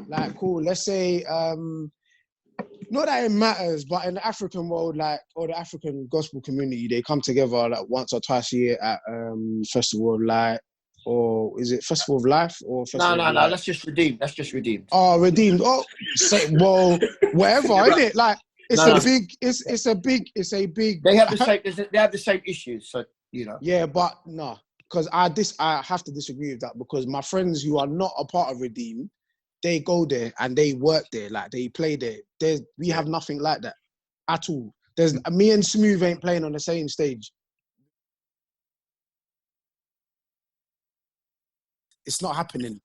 like, cool, let's say, not that it matters, but in the African world, like, or the African gospel community, they come together like once or twice a year at Festival of Light, or is it Festival of Life or Festival of Light? That's just Redeemed. That's just Redeemed. Oh, Redeemed. Oh, well, whatever, innit? Like, it's a big. They have the same. They have the same issues, so you know. Yeah, but no, because I have to disagree with that, because my friends who are not a part of Redeemed, they go there and they work there, like they play there. We have nothing like that at all. Me and Smooth ain't playing on the same stage. It's not happening.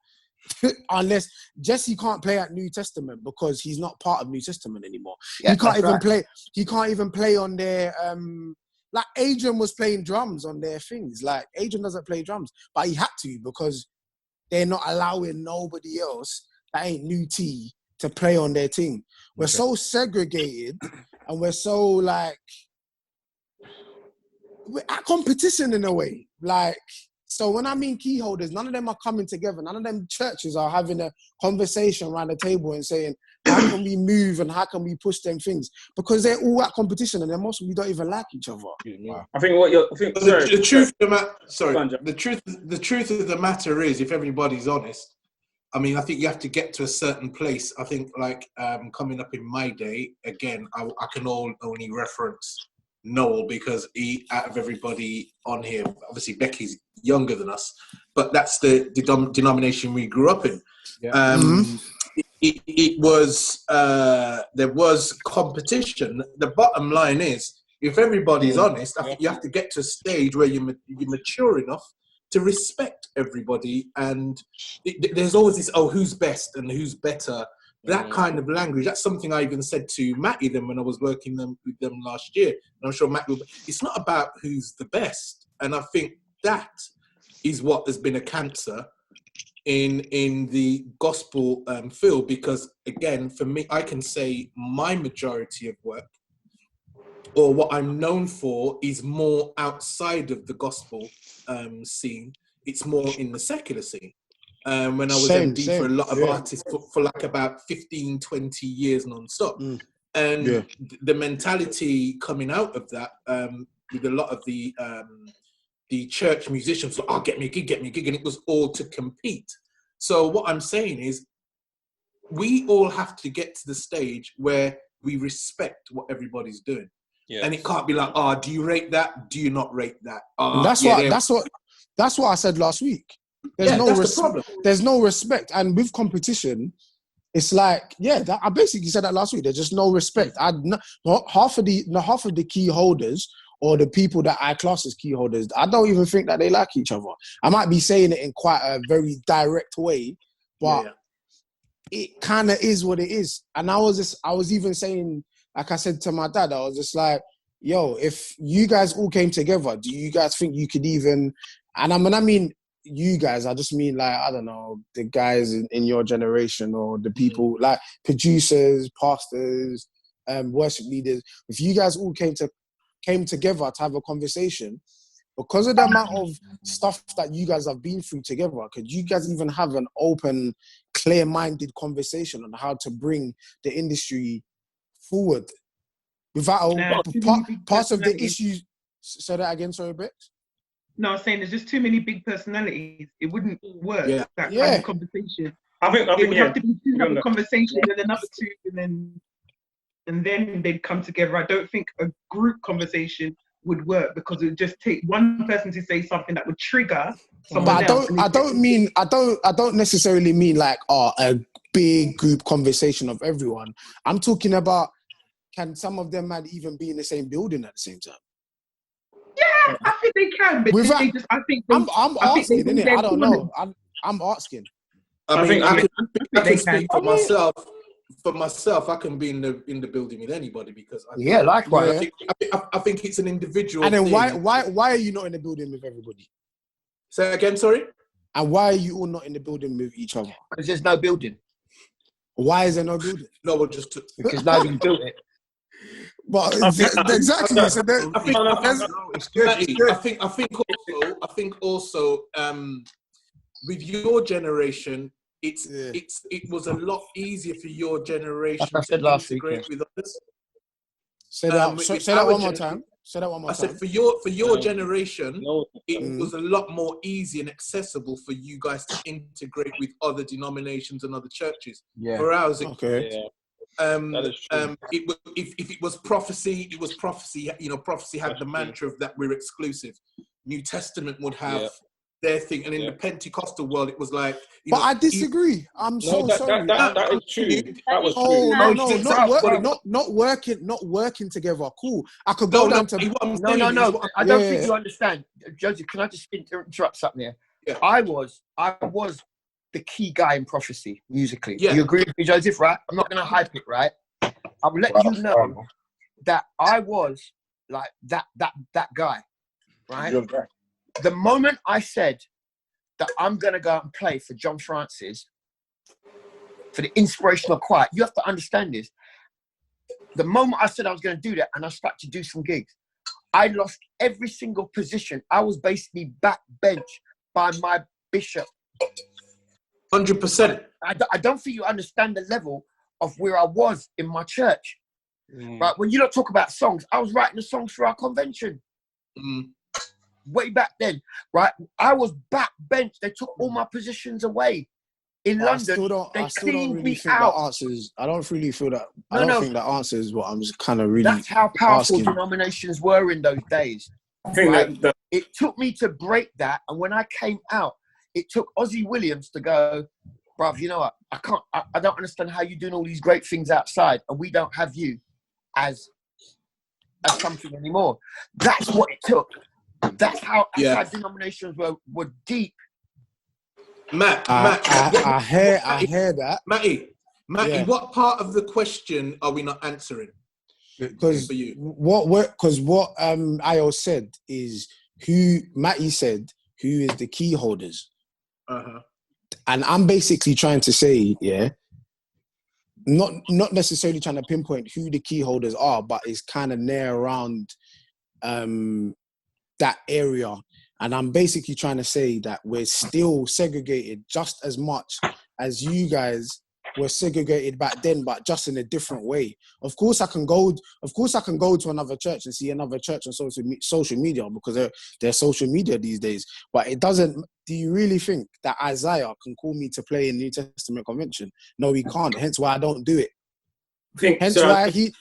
Unless Jesse can't play at New Testament because he's not part of New Testament anymore. Yeah, he can't even play on their like Adrian was playing drums on their things. Like Adrian doesn't play drums, but he had to because they're not allowing nobody else that ain't New T to play on their team. We're so segregated and we're so like, we're at competition in a way. Like, so when I mean key holders, none of them are coming together. None of them churches are having a conversation around the table and saying, how can we move and how can we push them things? Because they're all at competition and then most of them don't even like each other. Wow. I think what you're... The truth of the matter is, if everybody's honest, I mean, I think you have to get to a certain place. I think, like, coming up in my day, again, I can only reference Noel because out of everybody on here, obviously Becky's younger than us, but that's the denomination we grew up in. Yeah. It was, there was competition. The bottom line is, if everybody's honest, I think you have to get to a stage where you're mature enough to respect everybody, and there's always this, who's best and who's better, that kind of language. That's something I even said to Matty then when I was working with them last year, and I'm sure Matt will. It's not about who's the best, and I think that is what has been a cancer in the gospel field, because again, for me, I can say my majority of work, or what I'm known for, is more outside of the gospel scene. It's more in the secular scene. When I was MD for a lot of artists for like about 15, 20 years non-stop. And the mentality coming out of that, with a lot of the church musicians, like, get me a gig, and it was all to compete. So what I'm saying is, we all have to get to the stage where we respect what everybody's doing. Yeah. And it can't be like, do you rate that? Do you not rate that? That's what I said last week. There's no respect. And with competition, it's like, I basically said that last week. There's just no respect. Half of the key holders, or the people that I class as key holders, I don't even think that they like each other. I might be saying it in quite a very direct way, but it kind of is what it is. And I was even saying, like I said to my dad, I was just like, yo, if you guys all came together, do you guys think you could even, and I mean you guys, I just mean, like, I don't know, the guys in your generation, or the people like producers, pastors, worship leaders, if you guys all came together to have a conversation, because of the amount of stuff that you guys have been through together, could you guys even have an open, clear-minded conversation on how to bring the industry forward without parts of the issues? Say that again, sorry, Bex. No, I was saying there's just too many big personalities. It wouldn't work, that kind of conversation. I think it would have to be two have a conversation and another two, and then they'd come together. I don't think a group conversation would work, because it would just take one person to say something that would trigger someone else. I don't necessarily mean like a big group conversation of everyone. I'm talking about, can some of them even be in the same building at the same time? Yeah, I think they can, but I'm asking, innit? I don't know. I'm asking. I can speak for myself. For myself, I can be in the building with anybody, because likewise. I think it's an individual. And then thing. why are you not in the building with everybody? Say again, sorry. And why are you all not in the building with each other? Because there's no building. Why is there no building? No one just because nobody built it. But exactly. So I think also, with your generation, it was a lot easier for your generation to integrate with others. Say that one more time. I said for your generation, it was a lot more easy and accessible for you guys to integrate with other denominations and other churches. Yeah. For ours, if it was prophecy, it was prophecy. You know, prophecy had the mantra of that we're exclusive. New Testament would have their thing, and in the Pentecostal world, it was like. I disagree. I'm sorry. That is true. That was true. Not working together. Cool. I could go down to. No. I don't think you understand, Joseph. Can I just interrupt something here? Yeah. I was the key guy in prophecy musically. Yeah. You agree with me, Joseph? Right? I'm not going to hype it. Right? I will let you know that I was like that guy. Right? The moment I said that I'm going to go out and play for John Francis, for the inspirational choir, you have to understand this. The moment I said I was going to do that and I started to do some gigs, I lost every single position. I was basically backbench by my bishop. 100%. I don't think you understand the level of where I was in my church. Right? When you don't talk about songs, I was writing the songs for our convention. Way back then, right? I was backbench. They took all my positions away. In London, they cleaned me out. I don't really feel that. I don't think that answers what I'm just kind of really. That's how powerful denominations were in those days. I think it took me to break that, and when I came out, it took Ozzy Williams to go, bruv, you know what? I don't understand how you're doing all these great things outside, and we don't have you as something anymore. That's what it took. That's how denominations were deep. Matt, I hear that. Matty, what part of the question are we not answering? Because what Ayo said is Matty said who is the key holders. And I'm basically trying to say, not necessarily trying to pinpoint who the key holders are, but it's kind of near around that area. And I'm basically trying to say that we're still segregated just as much as you guys were segregated back then, but just in a different way. Of course, I can go to another church and see another church on social media because they're social media these days. But it doesn't. Do you really think that Isaiah can call me to play in New Testament convention? No, he can't. Hence why I don't do it. Hence why he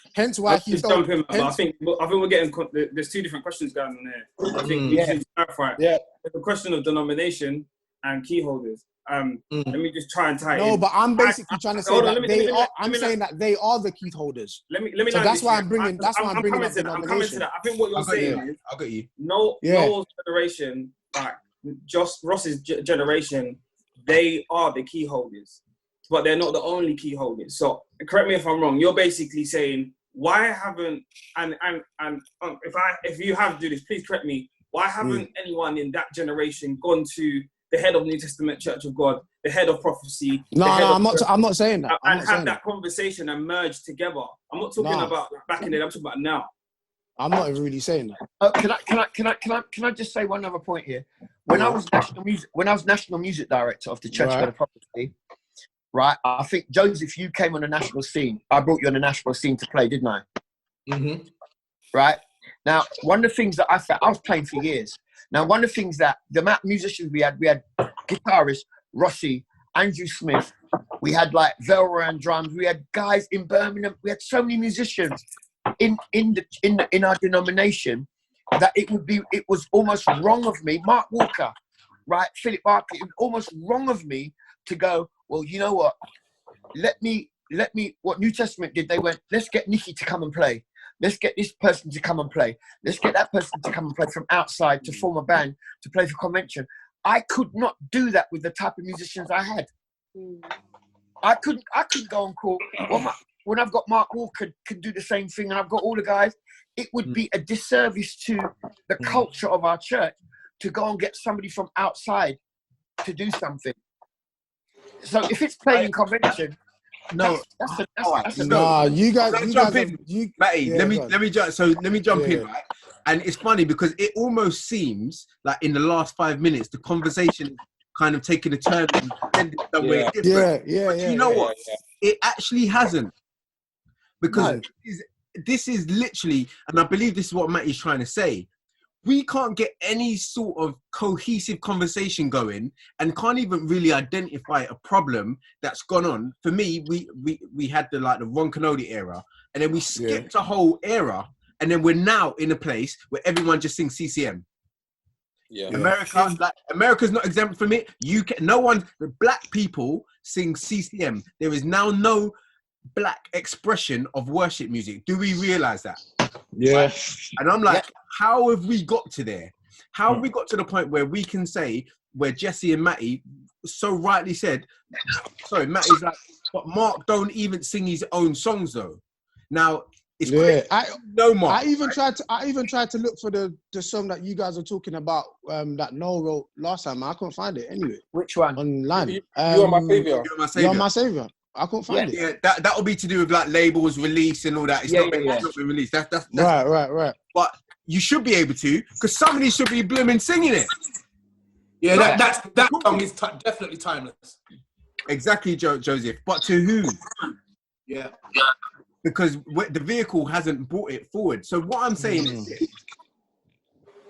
jump in, I think we're getting. There's two different questions going on here. I think we should clarify. Yeah, the question of denomination and key holders. Let me just try and tie it. No, but I'm basically trying to say that I'm saying that they are the key holders. Let me. So that's why I'm bringing. That's why I'm bringing up the I'm coming to that. I think what you're saying is, I got you. Noel's generation, like just Ross's generation, they are the key holders, but they're not the only key holders. So correct me if I'm wrong. You're basically saying why haven't if you have to do this, please correct me. Why haven't anyone in that generation gone to the head of New Testament Church of God, the head of prophecy? I'm not saying that. And have that conversation and merge together. I'm not talking about back in the day. I'm talking about now. I'm not really saying that. Can I just say one other point here? When I was national music director of the Church of Prophecy, right? I think Joseph, you came on the national scene. I brought you on the national scene to play, didn't I? Mm-hmm. Right. Now, one of the things that I found, I was playing for years. Now, one of the things that the amount of musicians we had guitarist Rossi, Andrew Smith, we had like Velra and drums, we had guys in Birmingham, we had so many musicians in our denomination that it was almost wrong of me, Mark Walker, right, Philip Barkley, it was almost wrong of me to go, well, you know what, let me, what New Testament did, they went, let's get Nicky to come and play. Let's get this person to come and play. Let's get that person to come and play from outside to form a band, to play for convention. I could not do that with the type of musicians I had. I couldn't go and call. When I've got Mark Walker can do the same thing and I've got all the guys, it would be a disservice to the culture of our church to go and get somebody from outside to do something. So if it's playing in convention, that's you guys jump in. Matty, let me jump in, right? And it's funny because it almost seems like in the last 5 minutes the conversation kind of taken a turn and ended somewhere different. But you know what? It actually hasn't. Because this is literally, and I believe this is what Matty's trying to say, we can't get any sort of cohesive conversation going and can't even really identify a problem that's gone on. For me, we had the Ron Kenoly era, and then we skipped a whole era, and then we're now in a place where everyone just sings CCM. America's not exempt from it. Black people sing CCM. There is now no black expression of worship music. Do we realize that? Yeah. And I'm like, how have we got to there? How have we got to the point where we can say, where Jesse and Matty so rightly said, sorry, Matty's like, but Mark don't even sing his own songs though. Now it's crazy. Mark. I even tried to look for the song that you guys are talking about, that Noel wrote last time. I couldn't find it anyway. Which one? Online. You are my savior. You are my savior. I couldn't find it. Yeah, that will be to do with like labels, release, and all that. It's not been released. That's right. But you should be able to, because somebody should be blooming singing it. Yeah, that song is definitely timeless. Exactly, Joseph. But to who? Yeah. Because the vehicle hasn't brought it forward. So what I'm saying is this.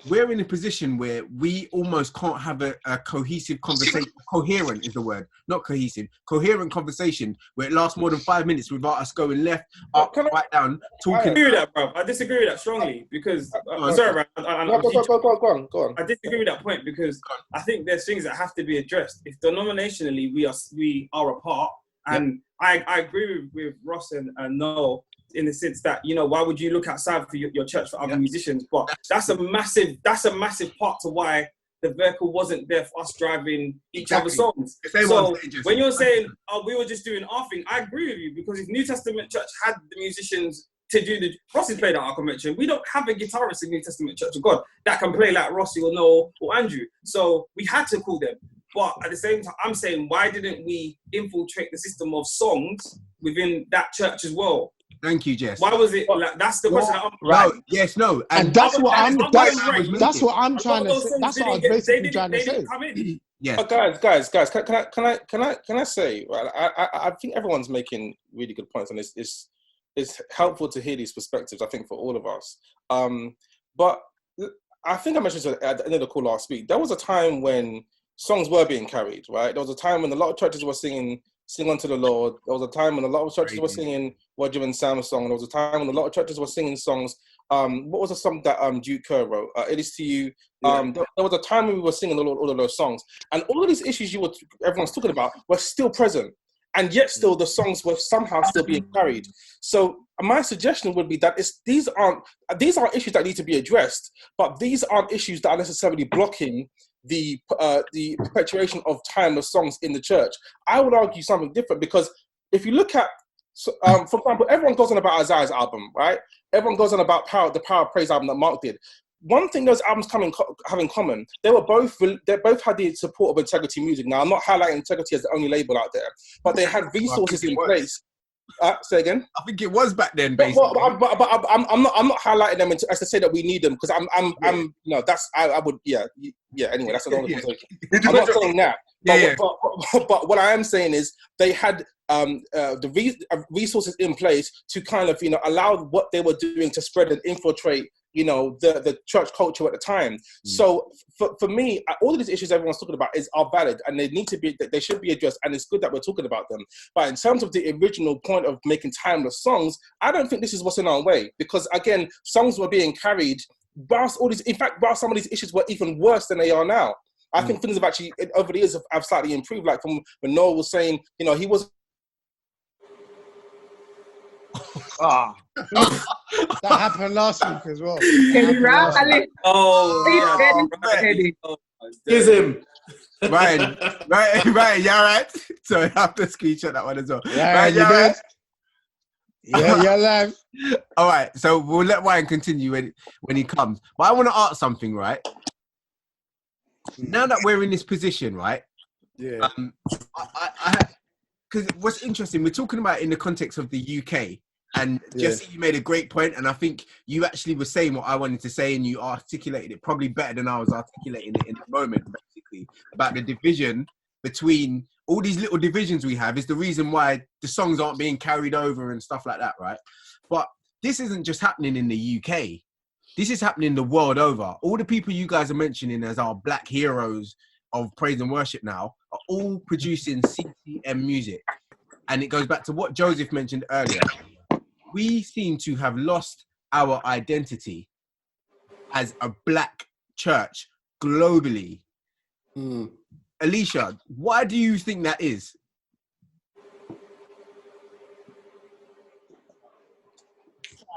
We're in a position where we almost can't have a cohesive conversation. Coherent is the word, not cohesive. Coherent conversation where it lasts more than 5 minutes without us going left, up, right down, talking. I disagree with that, bro. I disagree with that strongly because sorry, bro. Go on. I disagree with that point because I think there's things that have to be addressed. If denominationally we are apart, and I agree with Ross and Noel in the sense that, you know, why would you look outside for your church for other musicians? But that's a massive part to why the vehicle wasn't there for us driving each other's songs. So when you're saying, oh, we were just doing our thing, I agree with you, because if New Testament Church had the musicians to do the... Rossi played at our convention. We don't have a guitarist in New Testament Church of God that can play like Rossi or Noel or Andrew. So we had to call them. But at the same time, I'm saying, why didn't we infiltrate the system of songs within that church as well? Thank you, Jess. Why was it like, that's the question? Right. No, yes, no. And that's what I'm trying to say. That's what I was basically trying to say. Yeah. But guys, can I say, right, I think everyone's making really good points, and it's helpful to hear these perspectives, I think, for all of us. But I think I mentioned at the end of the call last week, there was a time when songs were being carried, right? There was a time when a lot of churches were singing Sing Unto the Lord. There was a time when a lot of churches were singing Roger and Sam song. There was a time when a lot of churches were singing songs. What was the song that Duke Kerr wrote? It Is To You. There was a time when we were singing all of those songs. And all of these issues everyone's talking about were still present. And yet still the songs were somehow still being carried. So my suggestion would be that these are issues that need to be addressed, but these aren't issues that are necessarily blocking the perpetuation of timeless songs in the church. I would argue something different, because if you look at, for example, everyone goes on about Isaiah's album, right? Everyone goes on about the Power of Praise album that Mark did. One thing those albums have in common, they both had the support of Integrity Music. Now, I'm not highlighting Integrity as the only label out there, but they had resources in place. Say again. I think it was back then, basically. But I'm not highlighting them as to say that we need them, because I would Anyway, that's another conversation. I'm not saying that. But what I am saying is they had the resources in place to kind of allow what they were doing to spread and infiltrate the church culture at the time. So for me, all of these issues everyone's talking about are valid, and they should be addressed, and it's good that we're talking about them. But in terms of the original point of making timeless songs, I don't think this is what's in our way, because again, songs were being carried whilst some of these issues were even worse than they are now. I think things have actually over the years have slightly improved, like from when Noel was saying, he was that happened last week as well. Here's him. Ryan, yeah, right. So I have to screenshot that one as well. Right, right. Yeah, you're live. All right, so we'll let Ryan continue when he comes. But I want to ask something, right? Now that we're in this position, right? Yeah. Because what's interesting, we're talking about it in the context of the UK. And Jesse, you made a great point, and I think you actually were saying what I wanted to say, and you articulated it probably better than I was articulating it in the moment, basically, about the division between all these little divisions we have is the reason why the songs aren't being carried over and stuff like that, right? But this isn't just happening in the UK. This is happening the world over. All the people you guys are mentioning as our black heroes of praise and worship now are all producing CCM music. And it goes back to what Joseph mentioned earlier. We seem to have lost our identity as a black church globally. Alicia, why do you think that is?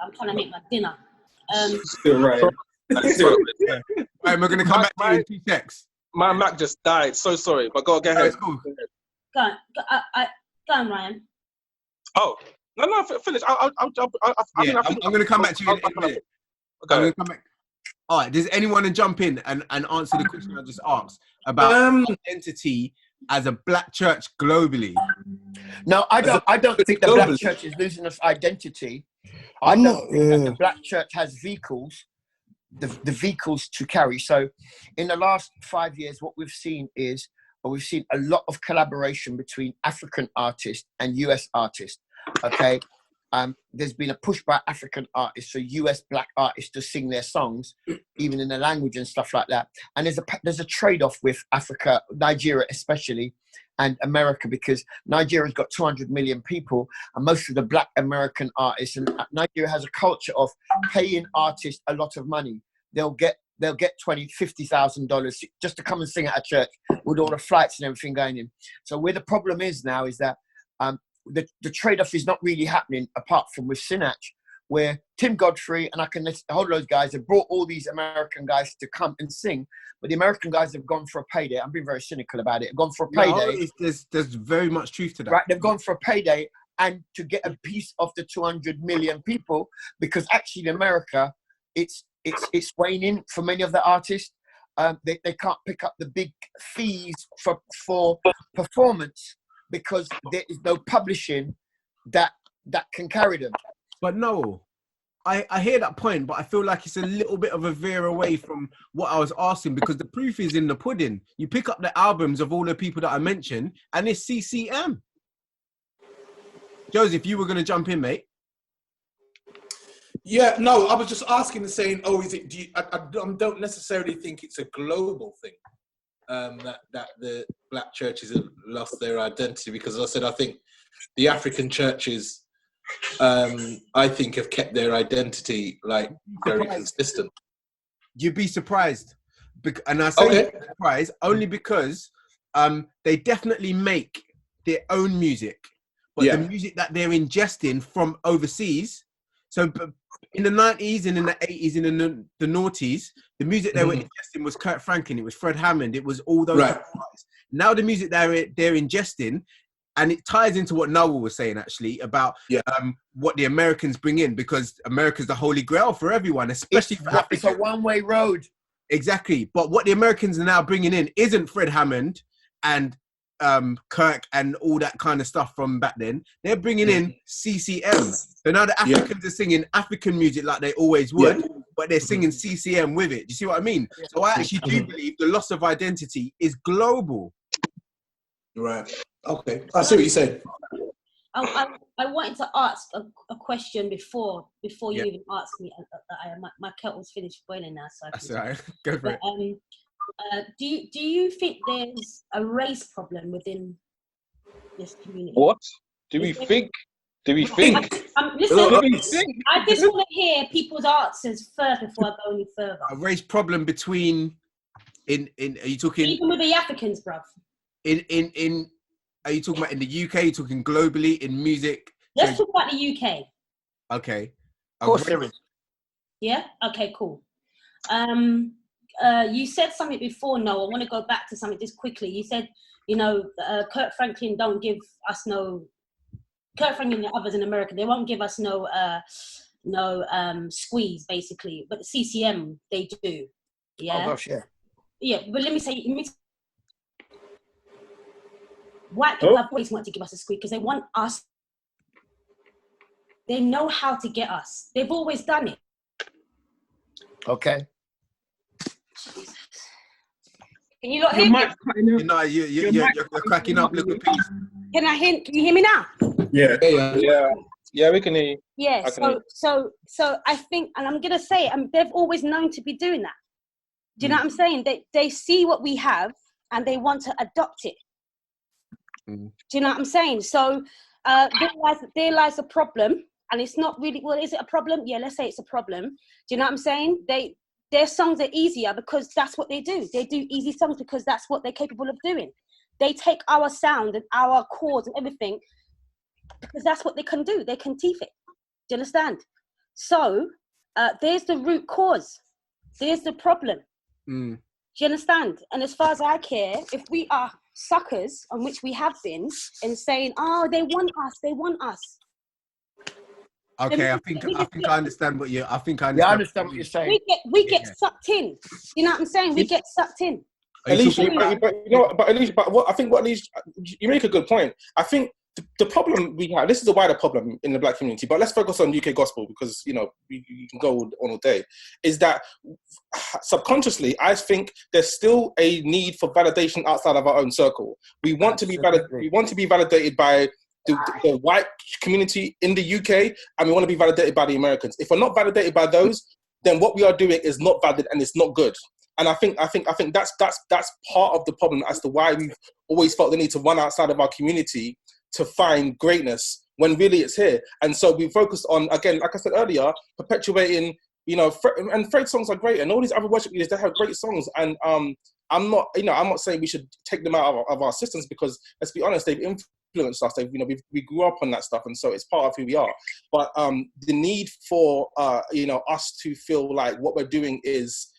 I'm trying to make my dinner. Right. Yeah. Right, we're going to come back to you in 2 seconds. My Mac just died. So sorry, but go ahead. Right, cool. Go on, Ryan. Oh, no, finish. I'm going to come back to you in a minute. I'm going to come back. All right, does anyone want to jump in and answer the question I just asked about identity as a black church globally? No, I don't think the black church is losing its identity. I don't think that the black church has vehicles, the vehicles to carry. So in the last 5 years, what we've seen is we've seen a lot of collaboration between African artists and US artists. Okay. There's been a push by African artists, so US black artists, to sing their songs, even in the language and stuff like that. And there's a trade-off with Africa, Nigeria especially, and America, because Nigeria's got 200 million people, and most of the black American artists, and Nigeria has a culture of paying artists a lot of money. They'll get $20,000, $50,000 just to come and sing at a church with all the flights and everything going in. So where the problem is now is that the trade-off is not really happening, apart from with Sinach, where Tim Godfrey and I can list all those guys have brought all these American guys to come and sing, but the American guys have gone for a payday. I'm being very cynical about it. Have gone for a payday. No, there's very much truth to that. Right, they've gone for a payday and to get a piece of the 200 million people, because actually in America, it's waning for many of the artists. They can't pick up the big fees for performance, because there is no publishing that can carry them. But no, I hear that point, but I feel like it's a little bit of a veer away from what I was asking, because the proof is in the pudding. You pick up the albums of all the people that I mentioned, and it's CCM. Joseph, you were going to jump in, mate. Yeah, no, I was just asking and saying, is it? I don't necessarily think it's a global thing. That the black churches have lost their identity, because as I said, I think the African churches, I think, have kept their identity very consistent. You'd be surprised, and I say surprised only because they definitely make their own music, but the music that they're ingesting from overseas. So in the 90s and in the 80s and in the noughties, the music they were ingesting was Kirk Franklin, it was Fred Hammond, it was all those guys. Now the music they're ingesting, and it ties into what Noel was saying actually about what the Americans bring in, because America's the holy grail for everyone, especially for Africa. It's a one-way road. Exactly. But what the Americans are now bringing in isn't Fred Hammond and Kirk and all that kind of stuff from back then. They're bringing in CCM. So now the Africans are singing African music like they always would, but they're singing CCM with it. Do you see what I mean? So I actually do believe the loss of identity is global. Right. Okay. I see what you said. I wanted to ask a question before you even asked me. My kettle's finished boiling now, so that's all right. Go for it. Do you think there's a race problem within this community? What do we think? Do we think? Listen, I just want to hear people's answers first before I go any further. A race problem between are you talking even with the Africans, bruv? In are you talking about in the UK? Are you talking globally in music? Let's talk about the UK. Okay. Of course there is. Yeah. Okay. Cool. You said something before, Noah. I want to go back to something just quickly. You said, Kirk Franklin don't give us Kirk Franklin and others in America, they won't give us no squeeze, basically. But the CCM, they do. Yeah. Oh gosh, yeah. Yeah, but let me say, white people have always wanted to give us a squeeze because they want us. They know how to get us. They've always done it. Okay. Can you not hear me? You're cracking up, little piece. Can you hear me now? Yeah, we can hear you. Yeah, so I think, and I'm gonna say, they've always known to be doing that. Do you know what I'm saying? They see what we have and they want to adopt it. Do you know what I'm saying? So there lies a problem, and it's not really, well, is it a problem? Yeah, let's say it's a problem. Do you know what I'm saying? Their songs are easier because that's what they do. They do easy songs because that's what they're capable of doing. They take our sound and our chords and everything because that's what they can do. They can teeth it. Do you understand? So there's the root cause. There's the problem. Do you understand? And as far as I care, if we are suckers, on which we have been, and saying, "Oh, they want us." Okay, I think I understand what you. I understand what you're saying. We get sucked in. You know what I'm saying? We get sucked in. Alicia, but what I think, you make a good point. I think the problem we have, this is a wider problem in the black community, but let's focus on UK gospel because you can go on all day. Is that subconsciously, I think there's still a need for validation outside of our own circle. We want to be validated by the white community in the UK, and we want to be validated by the Americans. If we're not validated by those, then what we are doing is not valid and it's not good. And I think that's part of the problem as to why we've always felt the need to run outside of our community to find greatness when really it's here. And so we focused on, again, like I said earlier, perpetuating, and Fred's songs are great, and all these other worship leaders, they have great songs. And I'm not saying we should take them out of our systems because, let's be honest, they've influenced us. We grew up on that stuff, and so it's part of who we are. But the need for us to feel like what we're doing is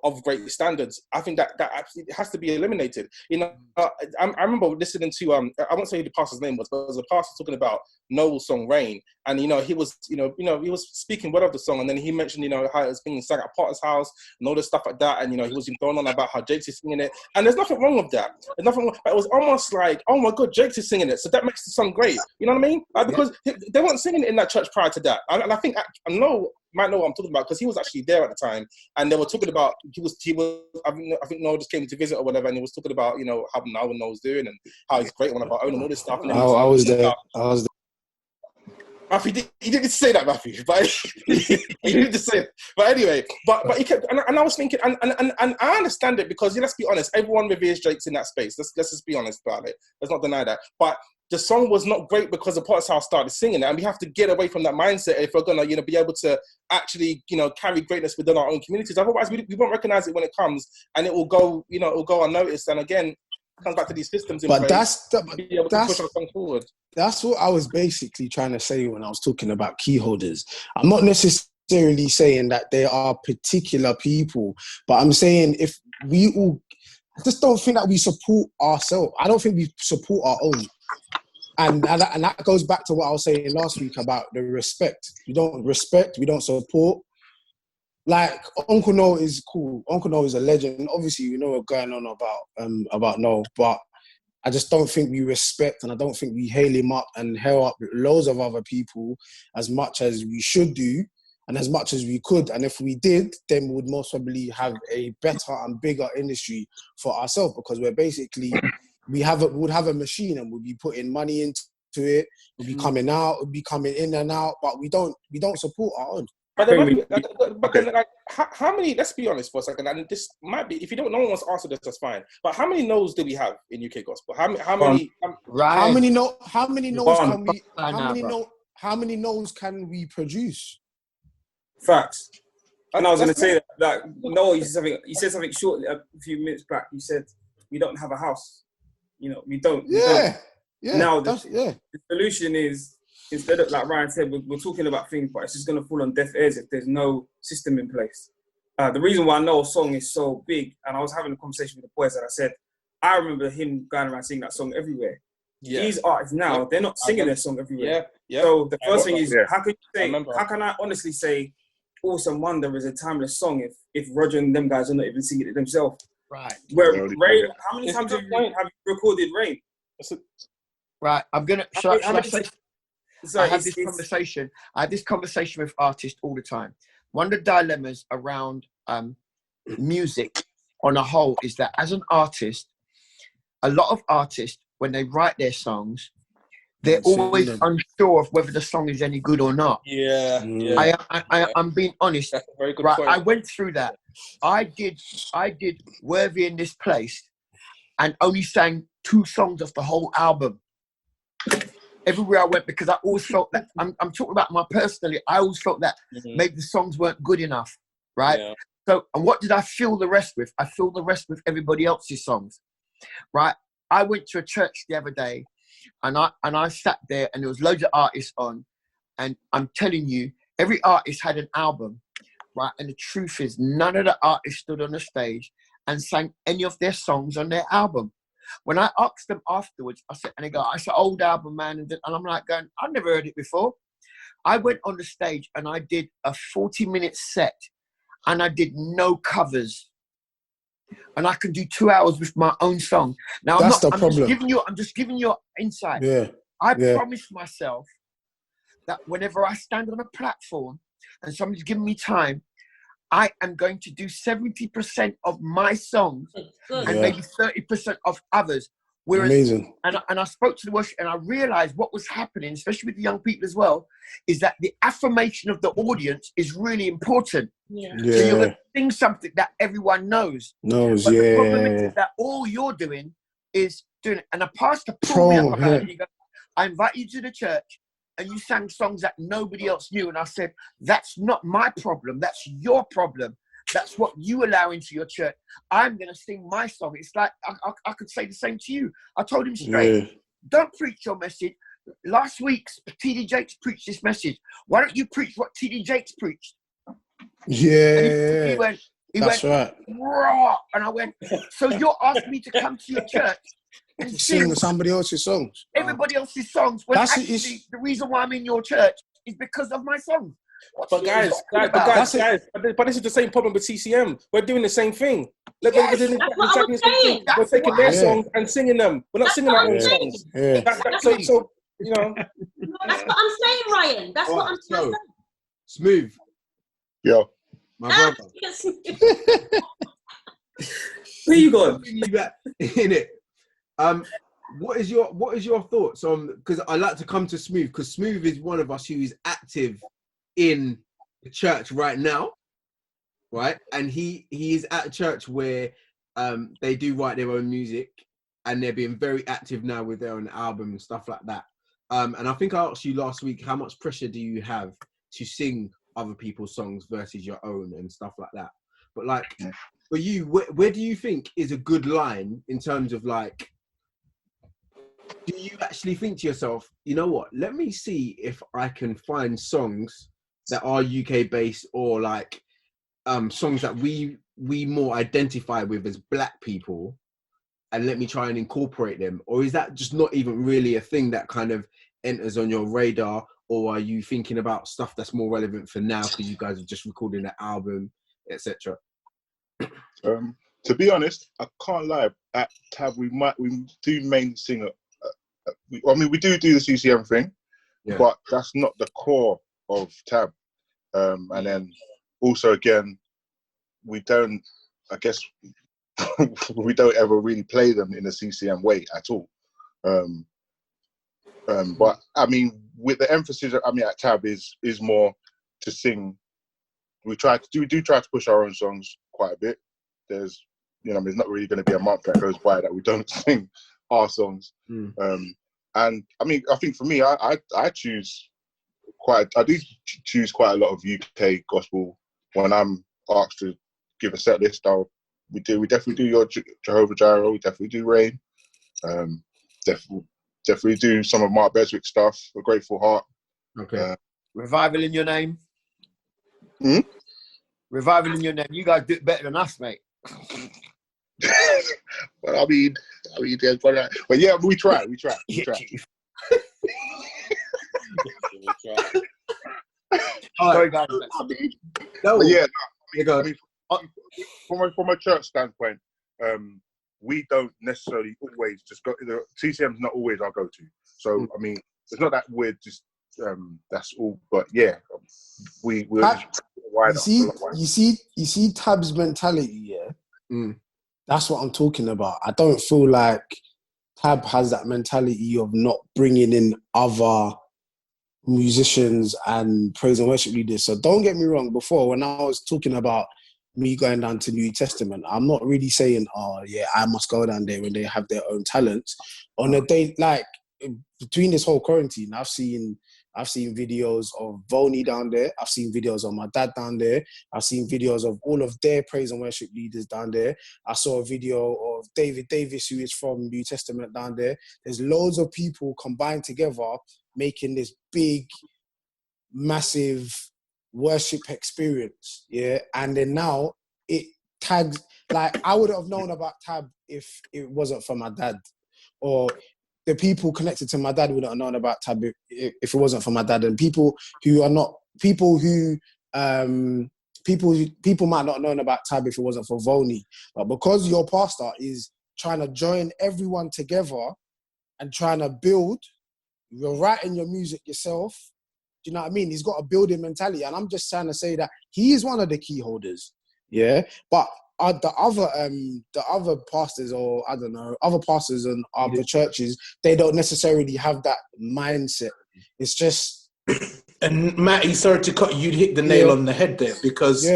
of great standards, I think that absolutely has to be eliminated. I remember listening to I won't say who the pastor's name was, but it was a pastor talking about Noel's song Rain, and he was he was speaking well of the song, and then he mentioned how it was being sung at Potter's house and all this stuff like that, and he was going on about how Jakes is singing it, and there's nothing wrong with that. There's nothing wrong, but it was almost like, oh my God, Jakes is singing it, so that makes the song great. You know what I mean? Because they weren't singing it in that church prior to that, and I think Noel might know what I'm talking about because he was actually there at the time, and they were talking about he was I think Noel just came to visit or whatever, and he was talking about how now Noel's doing and how he's great, one of our own and all this stuff. And I was there. Matthew, he didn't say that, Matthew, but he didn't just say it. But anyway, but he kept, and I was thinking, and I understand it because let's be honest, everyone reveres Jakes in that space. Let's just be honest about it. Let's not deny that. But the song was not great because the Potter's house started singing it, and we have to get away from that mindset if we're gonna, be able to actually, carry greatness within our own communities. Otherwise, we won't recognize it when it comes, and it will go, it'll go unnoticed. And again, it comes back to these systems in place. That's push our song forward. That's what I was basically trying to say when I was talking about key holders. I'm not necessarily saying that there are particular people, but I'm saying if we all, I just don't think that we support ourselves. I don't think we support our own. And that goes back to what I was saying last week about the respect. We don't respect, we don't support. Like, Uncle Noel is cool. Uncle Noel is a legend. Obviously, we know what's going on about Noel, but I just don't think we respect, and I don't think we hail him up and hail up loads of other people as much as we should do and as much as we could. And if we did, then we would most probably have a better and bigger industry for ourselves, because we're basically... We would have a machine and we'll be putting money into it. We'll be coming out, we'll be coming in and out, but we don't support our own. But how many? Let's be honest for a second. And this might be, if you don't, no one wants to answer this. That's fine. But how many no's do we have in UK gospel? How many no's can we produce? Facts. And I was going to say that Noel, you said something shortly a few minutes back. You said we don't have a house. We don't. Now the solution is, instead of, like Ryan said, we're talking about things, but it's just going to fall on deaf ears if there's no system in place. The reason why Noel's song is so big, and I was having a conversation with the boys, and I said, I remember him going around singing that song everywhere. Yeah. These artists now, they're not singing their song everywhere. Yeah. So the first thing is, how can I honestly say Awesome Wonder is a timeless song if Roger and them guys are not even singing it themselves? Right. Where Rain, how many times have you recorded Rain? Right. I'm gonna. I have this conversation with artists all the time. One of the dilemmas around music on a whole is that as an artist, a lot of artists, when they write their songs, they're always unsure of whether the song is any good or not. I'm being honest. That's a very good right, point. I went through that. I did Worthy in This Place and only sang 2 songs of the whole album. Everywhere I went, because I always felt that, I'm talking about my personally, I always felt that maybe the songs weren't good enough, right? Yeah. So, and what did I fill the rest with? I filled the rest with everybody else's songs, right? I went to a church the other day, and I sat there, and there was loads of artists on, and I'm telling you, every artist had an album, right? And the truth is, none of the artists stood on the stage and sang any of their songs on their album. When I asked them afterwards, I said, and they go, "It's an old album, man," and I'm like going, "I've never heard it before." I went on the stage and I did a 40-minute set, and I did no covers. And I can do 2 hours with my own song. Now, I'm just giving you insight. Yeah. I promised myself that whenever I stand on a platform and somebody's giving me time, I am going to do 70% of my songs and maybe 30% of others. Whereas, amazing. And I spoke to the worship, and I realized what was happening, especially with the young people as well, is that the affirmation of the audience is really important. Yeah. So you're going to sing something that everyone knows. But the problem is that all you're doing is doing it. And a pastor pulled me up about it. He goes, "I invite you to the church, and you sang songs that nobody else knew." And I said, "That's not my problem. That's your problem. That's what you allow into your church. I'm going to sing my song." It's like, I could say the same to you. I told him straight, don't preach your message. Last week, T.D. Jakes preached this message. Why don't you preach what T.D. Jakes preached? Yeah. He went, right. Raw. And I went, "So you're asking me to come to your church and sing somebody else's songs? Everybody else's songs. When actually, the reason why I'm in your church is because of my songs." But guys, this is the same problem with CCM. We're doing the same thing. We're taking their songs and singing them. We're not singing our own songs. So you know. That's what I'm saying, Ryan. That's what I'm saying. Smooth. Yo. My brother. Where you going? In it. What is your thoughts on, because I like to come to Smooth, because Smooth is one of us who is active in the church right now, right? And he is at a church where they do write their own music, and they're being very active now with their own album and stuff like that. And I think I asked you last week, how much pressure do you have to sing other people's songs versus your own and stuff like that? But like, for you, where do you think is a good line in terms of like, do you actually think to yourself, you know what, let me see if I can find songs that are UK based, or like songs that we more identify with as black people, and let me try and incorporate them? Or is that just not even really a thing that kind of enters on your radar? Or are you thinking about stuff that's more relevant for now because you guys are just recording an album, etc.? To be honest, I can't lie. At Tab, we do mainly sing. We do the CCM thing, but that's not the core of Tab. And then also again, we don't. I guess we don't ever really play them in a CCM way at all. But I mean, with the emphasis, at Tab is more to sing. We do try to push our own songs quite a bit. There's not really going to be a month that goes by that we don't sing our songs. And I mean, I think for me, I do choose quite a lot of UK gospel when I'm asked to give a set list. We definitely do your Jehovah Jireh. We definitely do Rain. Definitely do some of Mark Beswick stuff. A Grateful Heart. Okay. Revival in Your Name. Revival in Your Name. You guys do it better than us, mate. Well, I mean, but yeah, we try. Sorry, guys. From a church standpoint, we don't necessarily always just go. The TCM's not always our go-to. So I mean, it's not that we're just that's all. But yeah, we're you see Tab's mentality. Yeah, That's what I'm talking about. I don't feel like Tab has that mentality of not bringing in other musicians and praise and worship leaders. So don't get me wrong, before when I was talking about me going down to New Testament, I'm not really saying, oh yeah, I must go down there when they have their own talents. On a day, like between this whole quarantine, I've seen videos of Voney down there. I've seen videos of my dad down there. I've seen videos of all of their praise and worship leaders down there. I saw a video of David Davis, who is from New Testament, down there. There's loads of people combined together making this big, massive worship experience. Yeah. And then now it tags, like I wouldn't have known about Tab if it wasn't for my dad, or the people connected to my dad wouldn't have known about Tab if it wasn't for my dad. And people might not have known about Tab if it wasn't for Voney. But because your pastor is trying to join everyone together and trying to build, you're writing your music yourself. Do you know what I mean? He's got a building mentality. And I'm just trying to say that he is one of the key holders. Yeah. But the other pastors, or I don't know, other pastors and other churches, they don't necessarily have that mindset. It's just... And Matty, sorry to cut you, hit the nail on the head there, because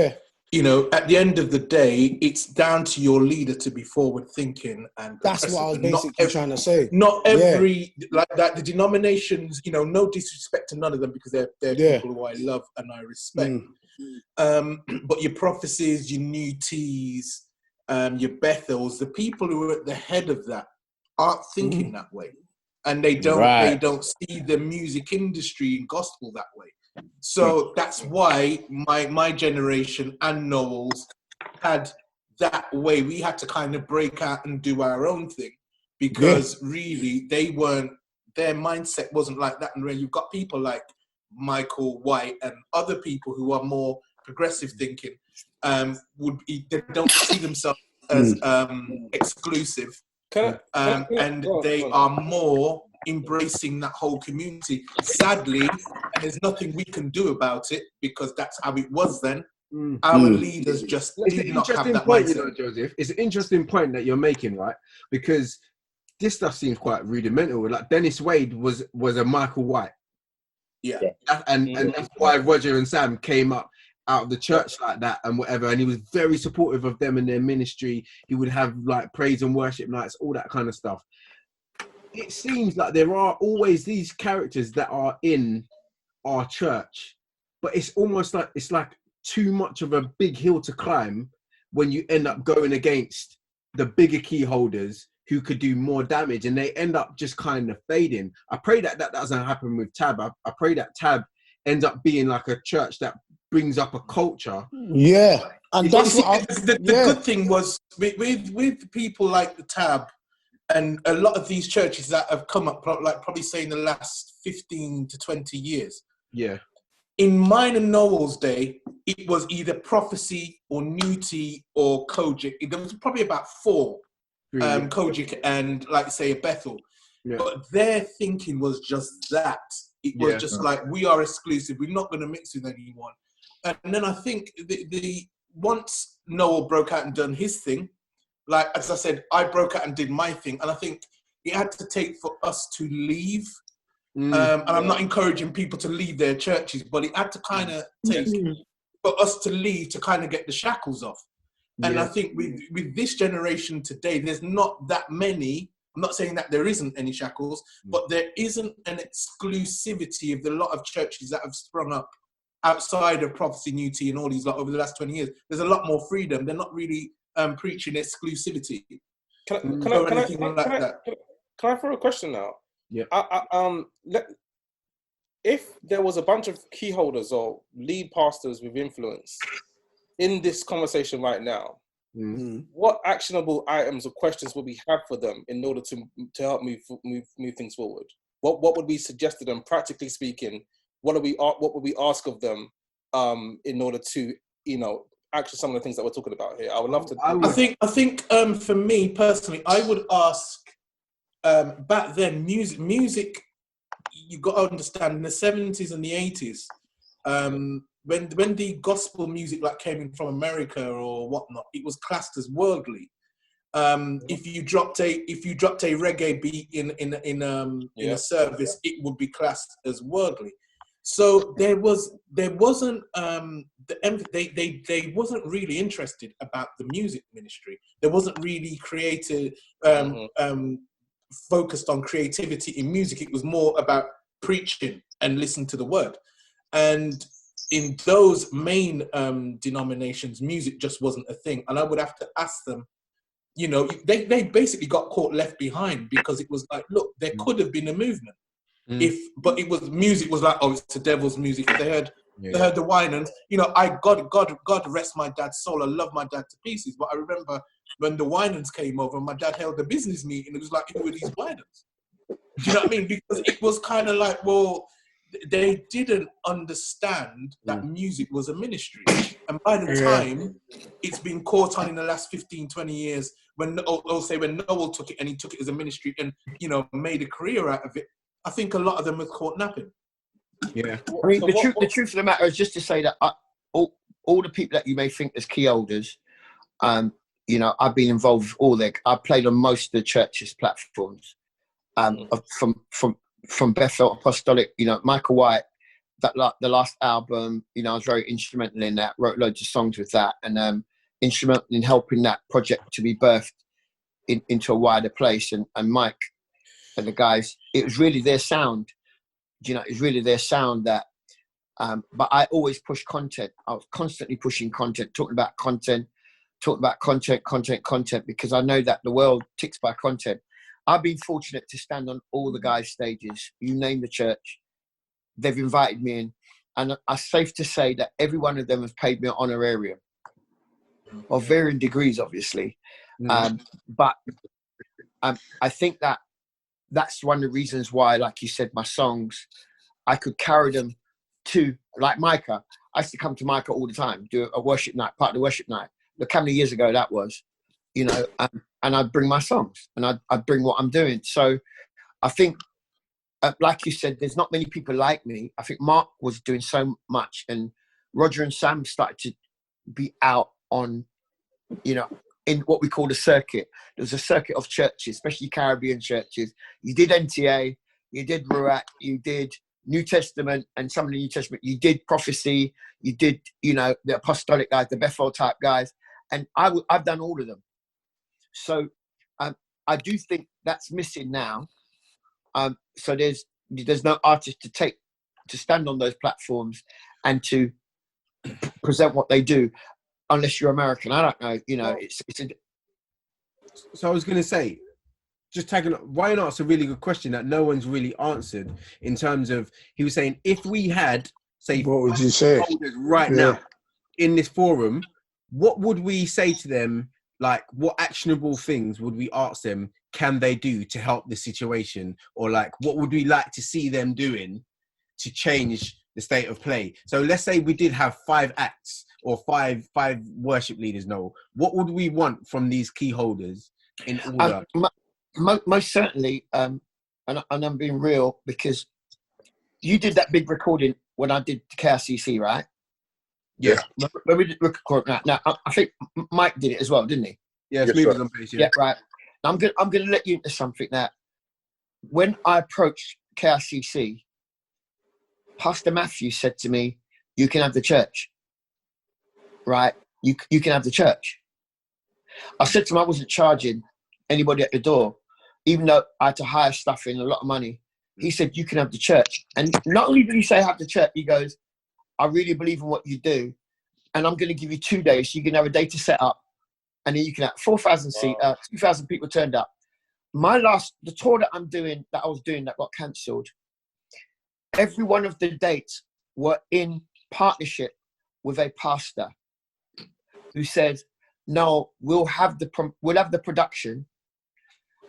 you know, at the end of the day, it's down to your leader to be forward thinking, and that's what I was basically trying to say. Not every like that. The denominations, you know, no disrespect to none of them, because they're people who I love and I respect. But your prophecies, your new teas, your Bethels, the people who are at the head of that aren't thinking that way, and they don't see the music industry and gospel that way. So that's why my generation and Noel's had that way. We had to kind of break out and do our own thing, because really their mindset wasn't like that. And when you've got people like Michael White and other people who are more progressive thinking, they don't see themselves as exclusive, and they are more embracing that whole community. Sadly, and there's nothing we can do about it, because that's how it was then. Our leaders just did not have that point, mindset. you know, Joseph. It's an interesting point that you're making, right? Because this stuff seems quite rudimental. Like Dennis Wade was a Michael White. Yeah. And that's why Roger and Sam came up out of the church like that and whatever. And he was very supportive of them and their ministry. He would have like praise and worship nights, all that kind of stuff. It seems like there are always these characters that are in our church, but it's almost like it's like too much of a big hill to climb when you end up going against the bigger key holders who could do more damage, and they end up just kind of fading. I pray that doesn't happen with Tab. I pray that Tab ends up being like a church that brings up a culture. Yeah. And that's the good thing was with people like the Tab, and a lot of these churches that have come up, like probably say in the last 15 to 20 years. Yeah. In mine and Noel's day, it was either Prophecy or Newty or Kojic. There was probably about 4, Kojic and, like say, a Bethel. Yeah. But their thinking was just that. It was just like, we are exclusive. We're not going to mix with anyone. And then I think the once Noel broke out and done his thing, like, as I said, I broke out and did my thing. And I think it had to take for us to leave. And I'm not encouraging people to leave their churches, but it had to kind of take for us to leave to kind of get the shackles off. And I think with this generation today, there's not that many. I'm not saying that there isn't any shackles, but there isn't an exclusivity of the lot of churches that have sprung up outside of Prophecy, Newty, and all these over the last 20 years. There's a lot more freedom. They're not really preaching exclusivity. Can I throw a question now? Yeah. If there was a bunch of key holders or lead pastors with influence in this conversation right now, what actionable items or questions would we have for them in order to help move things forward? What would be suggested, and practically speaking, what would we ask of them in order to, you know, actually some of the things that we're talking about here? I would love to. I think for me personally, I would ask. Back then, music, you got to understand, in the 70s and the 80s, when the gospel music like came in from America or whatnot, it was classed as worldly. If you dropped a reggae beat in a service, it would be classed as worldly. So they wasn't really interested about the music ministry. They wasn't really focused on creativity in music. It was more about preaching and listen to the word. And in those main denominations, music just wasn't a thing. And I would have to ask them, you know, they basically got caught left behind, because it was like, look, there could have been a movement. But it was, music was like, oh, it's the devil's music. They heard the Winans. You know, God rest my dad's soul. I love my dad to pieces. But I remember when the Winans came over, my dad held a business meeting. It was like, who are these Winans? Do you know what I mean? Because it was kind of like, well, they didn't understand that music was a ministry. And by the time it's been caught on in the last 15, 20 years, when Noel took it and he took it as a ministry and, you know, made a career out of it, I think a lot of them were caught napping. Yeah. I mean, the truth of the matter is just to say that all the people that you may think as key holders, you know, I've been involved with all their, I've played on most of the church's platforms, from Bethel Apostolic, you know, Michael White, that the last album, you know, I was very instrumental in that, wrote loads of songs with that, and instrumental in helping that project to be birthed into a wider place. And Mike and the guys, it was really their sound, you know, it's really their sound that, but I always push content. I was constantly pushing content, talking about content, because I know that the world ticks by content. I've been fortunate to stand on all the guys' stages. You name the church, they've invited me in. And it's safe to say that every one of them has paid me an honorarium of varying degrees, obviously. But I think that's one of the reasons why, like you said, my songs, I could carry them to, like Micah. I used to come to Micah all the time, do a worship night, part of the worship night. Look how many years ago that was, you know, and I'd bring my songs and I'd bring what I'm doing. So I think, like you said, there's not many people like me. I think Mark was doing so much, and Roger and Sam started to be out on, you know, in what we call the circuit. There was a circuit of churches, especially Caribbean churches. You did NTA, you did Ruach, you did New Testament, and some of the New Testament, you did Prophecy, you did, you know, the Apostolic guys, the Bethel type guys, and I've done all of them. So I do think that's missing now. So there's no artist to stand on those platforms and to present what they do, unless you're American. I don't know, you know. So I was going to say, just tagging up, why not? It's a really good question that no one's really answered. In terms of, he was saying, if we had, say, what would you say right now in this forum, what would we say to them? Like, what actionable things would we ask them can they do to help the situation? Or like, what would we like to see them doing to change the state of play? So let's say we did have 5 acts or five worship leaders, Noel. What would we want from these key holders in order? Most certainly, and I'm being real, because you did that big recording when I did KRCC, right? Yeah. When we did record now, I think Mike did it as well, didn't he? Yeah, it's moving on page. Yeah, right. Now I'm going to let you into something that when I approached KRCC, Pastor Matthew said to me, "You can have the church, right? You can have the church." I said to him, I wasn't charging anybody at the door, even though I had to hire stuff in a lot of money. He said, "You can have the church." And not only did he say have the church, he goes, "I really believe in what you do, and I'm going to give you 2 days. You can have a day to set up, and then you can have 4,000 seats, 2,000 people turned up." The tour that I was doing that got cancelled, every one of the dates were in partnership with a pastor who says, "No, we'll have the production,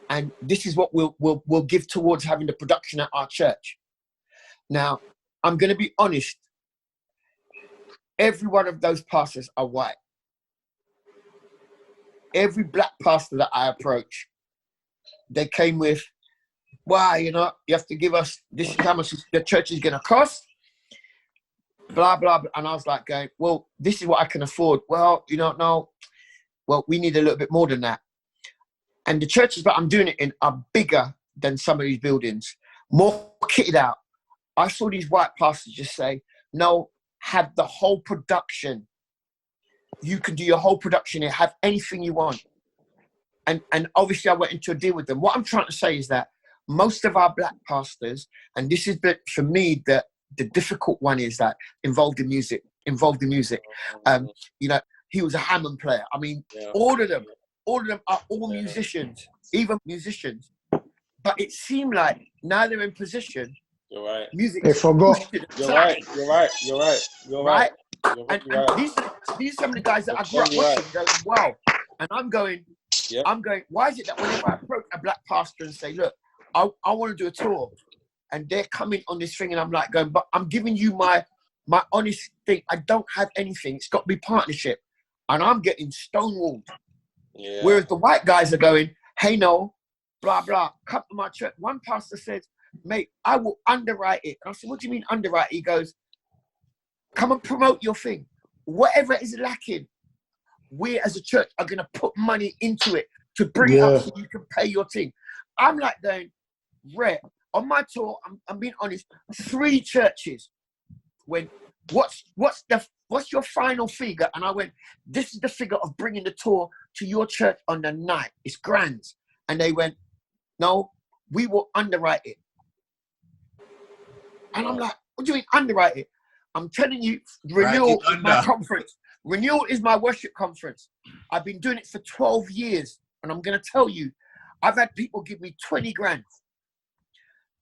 and this is what we'll give towards having the production at our church." Now, I'm going to be honest. Every one of those pastors are white. Every black pastor that I approach, they came with, "Why, you know, you have to give us, this is how much the church is going to cost, blah, blah, blah." And I was like going, "Well, this is what I can afford." "Well, you don't know. Well, we need a little bit more than that." And the churches that I'm doing it in are bigger than some of these buildings, more kitted out. I saw these white pastors just say, no, have the whole production. You can do your whole production here, have anything you want. And obviously I went into a deal with them. What I'm trying to say is that most of our black pastors, and this is for me, the difficult one is that involved in music. You know, he was a Hammond player. I mean, all of them are all musicians, even musicians. But it seemed like now they're in position. You're right. Music. They forgot. You're right. And these are some of the guys that I grew up watching going, wow. And I'm going, why is it that whenever I approach a black pastor and say, look, I want to do a tour, and they're coming on this thing, and I'm like going, but I'm giving you my honest thing. I don't have anything. It's got to be partnership. And I'm getting stonewalled. Yeah. Whereas the white guys are going, hey, no, blah, blah, come to my church. One pastor says, mate, I will underwrite it. And I said, what do you mean underwrite it? He goes, come and promote your thing. Whatever is lacking, we as a church are going to put money into it to bring it up so you can pay your thing. I'm like going, rare. On my tour, I'm being honest, 3 churches went, what's your final figure? And I went, this is the figure of bringing the tour to your church on the night. It's grand. And they went, no, we will underwrite it. And I'm like, what do you mean underwrite it? I'm telling you, Renewal is my conference. Renewal is my worship conference. I've been doing it for 12 years. And I'm going to tell you, I've had people give me 20 grand,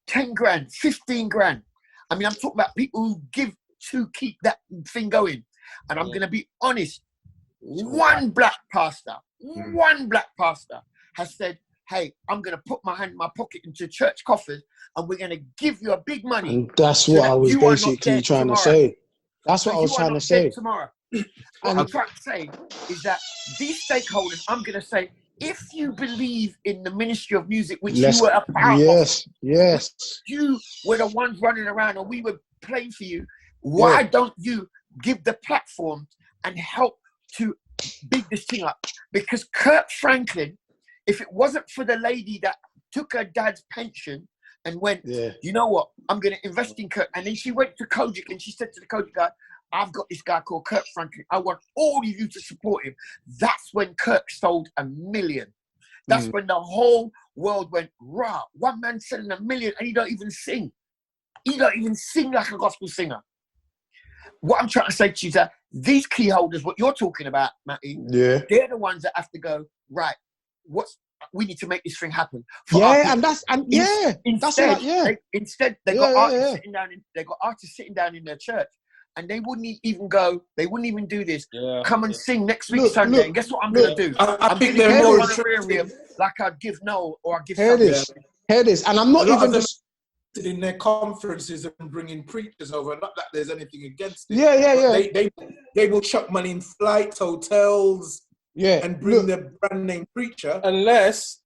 10 grand, 15 grand. I mean, I'm talking about people who give to keep that thing going. And I'm going to be honest. One black pastor has said, hey, I'm going to put my hand in my pocket into church coffers and we're going to give you a big money. And that's what I was basically trying to say. That's what I was trying to say. Tomorrow. What I'm trying to say is that these stakeholders, I'm going to say, if you believe in the ministry of music, which you were a part of, you were the ones running around and we were playing for you, why don't you give the platform and help to big this thing up? Because Kirk Franklin, if it wasn't for the lady that took her dad's pension and went, you know what, I'm going to invest in Kirk. And then she went to Kojic and she said to the Kojic guy, I've got this guy called Kirk Franklin. I want all of you to support him. That's when Kirk sold 1 million. That's when the whole world went, rah, one man selling 1 million and he don't even sing. He don't even sing like a gospel singer. What I'm trying to say to you is that these key holders, what you're talking about, Matty, they're the ones that have to go, right, we need to make this thing happen. Instead, they got artists sitting down in their church. And they wouldn't even go, they wouldn't even do this. Come and sing next week Sunday. And guess what I'm going to do? I think they're more like I'd give Noel or I'd give Hear this. And I'm not even just in their conferences and bringing preachers over. Not that there's anything against it. They will chuck money in flights, hotels, and bring their brand name preacher. Unless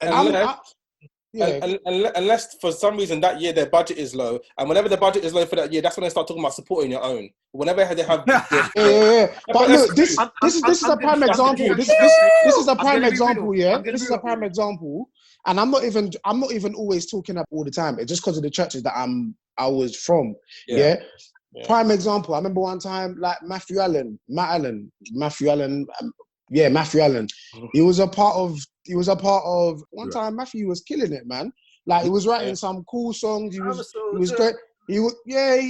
for some reason that year their budget is low, and whenever the budget is low for that year, that's when they start talking about supporting your own. Whenever they have, But look, this is a prime example. This is a prime example. This is a prime example, and I'm not even always talking up all the time. It's just because of the churches that I was from. Prime example. I remember one time, like Matthew Allen. He was a part of one time. Matthew was killing it, man. Like he was writing some cool songs. He was great. He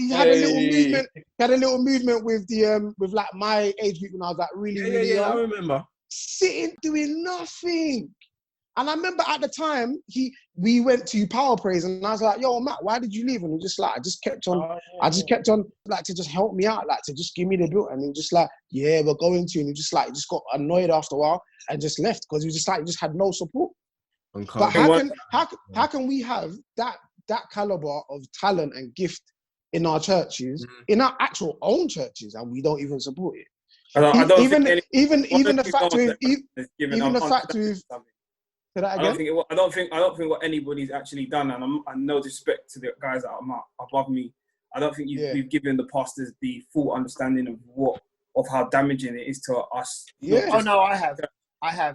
had a little movement. He had a little movement with the with like my age group when I was like really young. I remember sitting doing nothing. And I remember at the time we went to Power Praise and I was like, yo, Matt, why did you leave? And he just like, I just kept on like to just help me out, like to just give me the bill. And he just like, yeah, we're going to. And he just got annoyed after a while and just left because he was just like, he just had no support. But how can we have that caliber of talent and gift in our churches, in our actual own churches, and we don't even support it? I don't think what anybody's actually done, and no disrespect to the guys that are above me, I don't think we've given the pastors the full understanding of how damaging it is to us. Oh no, I have. I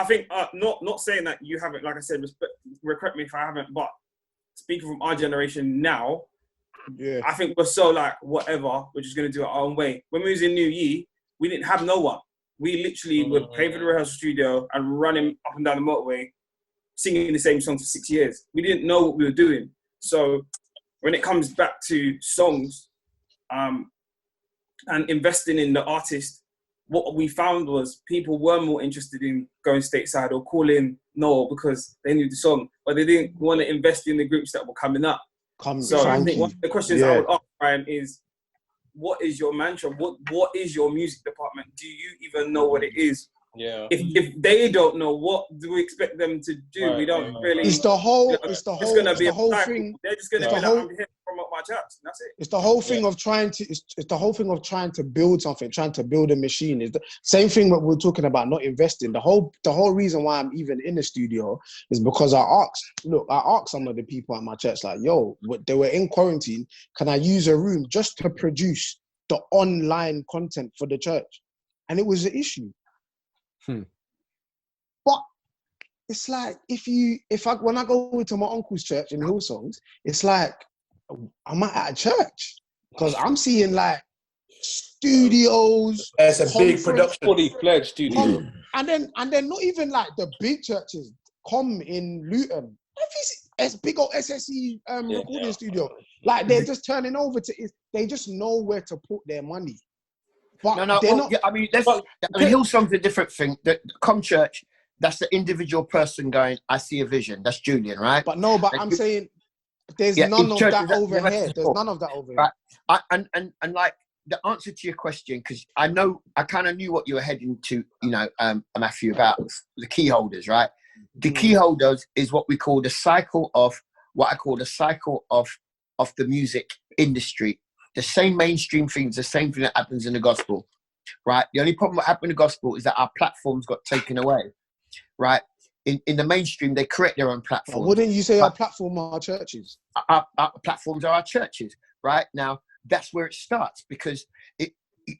think not saying that you haven't, like I said, correct me if I haven't, but speaking from our generation now, yeah, I think we're so like whatever, we're just gonna do it our own way. When we was in New Year, we didn't have no one. We literally would pay for the rehearsal studio and running up and down the motorway, singing the same song for 6 years. We didn't know what we were doing. So when it comes back to songs, and investing in the artist, what we found was people were more interested in going stateside or calling Noel because they knew the song, but they didn't want to invest in the groups that were coming up. So I think one of the questions I would ask Brian is, what is your mantra? What is your music department? Do you even know what it is? Yeah. If they don't know, what do we expect them to do? We don't really. It's the whole thing. They're just going to be like, I'm here to promote my church. That's it. It's the whole thing of trying to. It's the whole thing of trying to build something, trying to build a machine. It's the same thing that we're talking about, not investing. The whole reason why I'm even in the studio is because I asked some of the people at my church, like, yo, they were in quarantine. Can I use a room just to produce the online content for the church? And it was an issue. But it's like when I go to my uncle's church in Hillsongs, it's like I'm at a church because I'm seeing like studios. It's a big production, fully fledged studio, and then not even like the big churches come in Luton. It's big old SSE recording studio. Like they're just turning over to it. They just know where to put their money. But Hillsong's a different thing. The Church, that's the individual person going, I see a vision. That's Julian, right? But I'm saying there's none of that over here. There's none of that over here. Right. And like the answer to your question, because I kind of knew what you were heading to, Matthew, about the key holders, right? The key holders is what we call the cycle of the music industry. The same mainstream things, the same thing that happens in the gospel, right? The only problem that happened in the gospel is that our platforms got taken away, right? In the mainstream, they create their own platform. Well, wouldn't you say our platform are our churches? Our platforms are our churches, right? Now, that's where it starts, because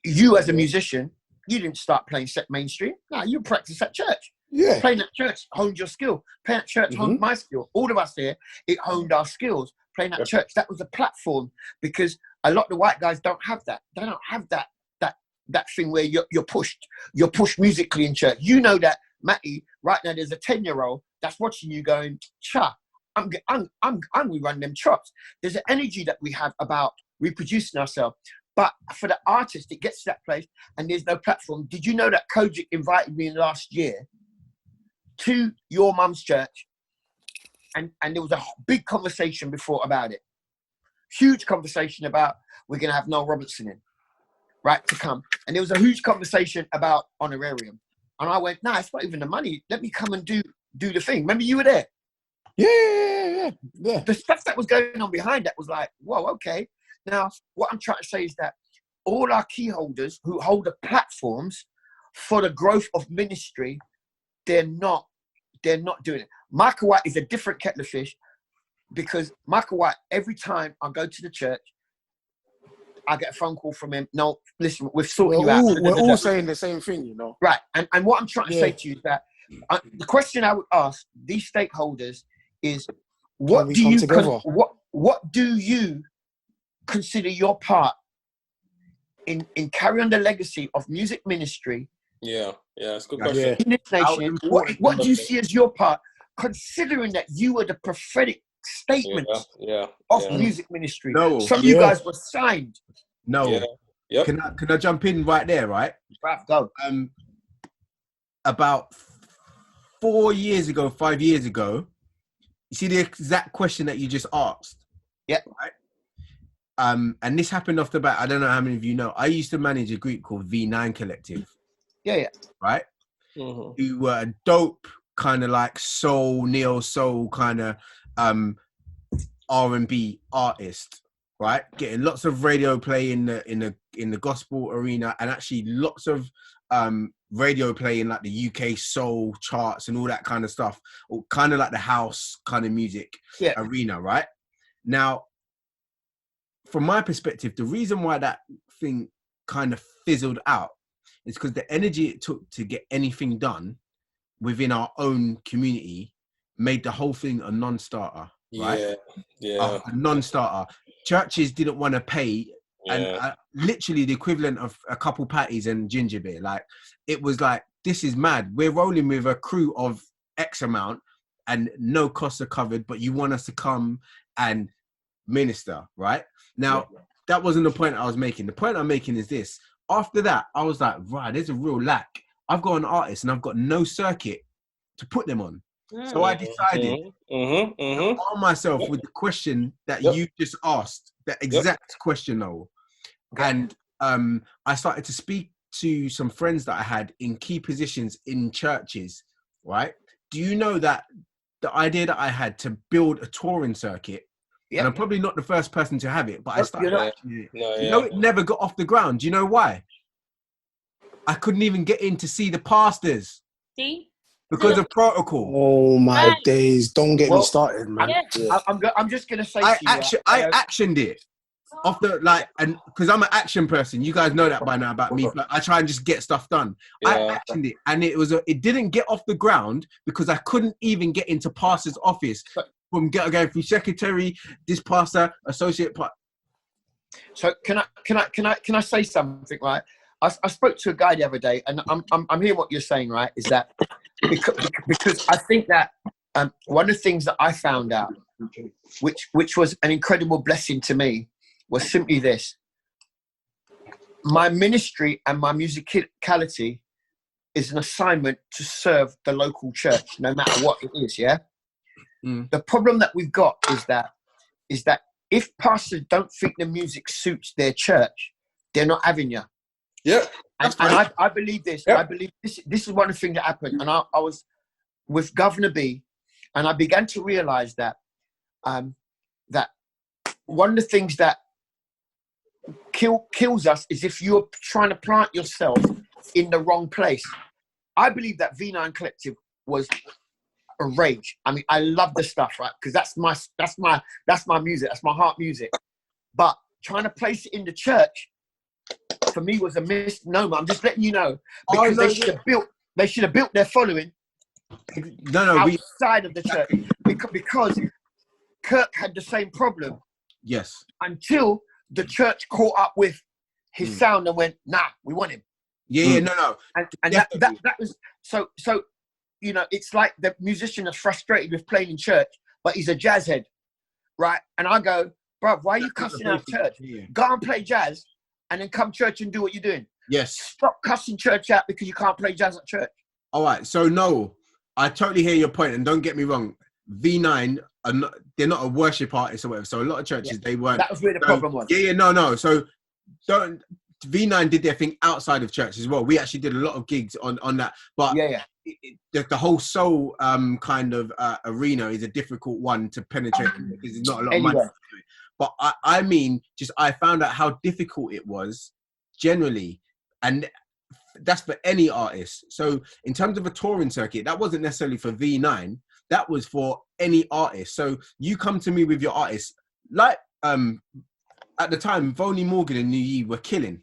you as a musician, you didn't start playing set mainstream. No, you practice at church. Yeah. Playing at church honed your skill. Playing at church honed my skill. All of us here, it honed our skills. Playing at church, that was a platform, because a lot of the white guys don't have that. They don't have that thing where you're pushed musically in church. You know that, Matty, right now there's a 10-year-old that's watching you going, I'm we run them chops. There's an energy that we have about reproducing ourselves. But for the artist, it gets to that place and there's no platform. Did you know that Kojic invited me last year to your mum's church? And there was a big conversation before about it. Huge conversation about we're going to have Noel Robertson in, right, to come. And there was a huge conversation about honorarium. And I went, it's not even the money. Let me come and do the thing. Remember you were there? Yeah. The stuff that was going on behind that was like, whoa, okay. Now, what I'm trying to say is that all our key holders who hold the platforms for the growth of ministry, they're not doing it. Michael White is a different kettle of fish, because Michael White, every time I go to the church, I get a phone call from him. No, listen, we've sorted you out. We're all saying the same thing, Right. And what I'm trying to say to you is that the question I would ask these stakeholders is, what do you consider your part in carrying on the legacy of music ministry? Yeah, it's a good question. In this nation, what do you see as your part, considering that you were the prophetic statement of music ministry? No. Some of you guys were signed. No. Yeah. Yep. Can I jump in right there, right? Go. About 5 years ago, you see the exact question that you just asked? Yeah. Right? And this happened off the bat. I don't know how many of you know. I used to manage a group called V9 Collective. Yeah. Right? Mm-hmm. Who were a dope kind of like neo soul kind of R&B artist, right? Getting lots of radio play in the gospel arena, and actually lots of radio play in like the UK soul charts and all that kind of stuff, or kind of like the house kind of music arena, right? Now, from my perspective, the reason why that thing kind of fizzled out is because the energy it took to get anything done within our own community made the whole thing a non-starter, right? Yeah. A non-starter. Churches didn't want to pay, and literally the equivalent of a couple patties and ginger beer. Like, it was like, this is mad. We're rolling with a crew of X amount and no costs are covered, but you want us to come and minister, right? Now, that wasn't the point I was making. The point I'm making is this. After that, I was like, right, there's a real lack. I've got an artist and I've got no circuit to put them on. So I decided to arm myself with the question that you just asked, the exact question, Noel. And I started to speak to some friends that I had in key positions in churches, right? Do you know that the idea that I had to build a touring circuit, and I'm probably not the first person to have it, but I started it never got off the ground. Do you know why? I couldn't even get in to see the pastors. See? Because of protocol. Oh my days! Don't get me started, man. I'm just gonna say. I actioned it off the and because I'm an action person. You guys know that by now about me. But I try and just get stuff done. I actioned it, and it didn't get off the ground because I couldn't even get into pastor's office from going through secretary, this pastor, associate pastor. So can I say something, right? I spoke to a guy the other day, and I'm hearing what you're saying, right? Is that because I think that one of the things that I found out, which was an incredible blessing to me, was simply this: my ministry and my musicality is an assignment to serve the local church, no matter what it is. Yeah. The problem that we've got is that if pastors don't think the music suits their church, they're not having you. Yeah, and I believe this. Yeah. I believe this is one of the things that happened. And I was with Governor B, and I began to realize that that one of the things that kills us is if you're trying to plant yourself in the wrong place. I believe that V9 Collective was a rage. I mean, I love the stuff, right? Because that's my music. That's my heart music. But trying to place it in the church, for me, was a misnomer. I'm just letting you know, because they should have built their following outside of the church, because Kirk had the same problem. Yes. Until the church caught up with his sound and went, nah, we want him. Yeah, no. And that was so. You know, it's like the musician is frustrated with playing in church, but he's a jazz head, right? And I go, bro, why are you cussing out church? Go and play jazz, and then come church and do what you're doing. Yes. Stop cussing church out because you can't play jazz at church. All right. So, no, I totally hear your point. And don't get me wrong. V9, they're not a worship artist or whatever. So a lot of churches, they weren't. That was where the problem was. No. So V9 did their thing outside of church as well. We actually did a lot of gigs on that. But the whole soul kind of arena is a difficult one to penetrate because there's not a lot of money. But I mean, I found out how difficult it was generally. And that's for any artist. So in terms of a touring circuit, that wasn't necessarily for V9. That was for any artist. So you come to me with your artist. Like at the time, Vonnie Morgan and New Ye were killing,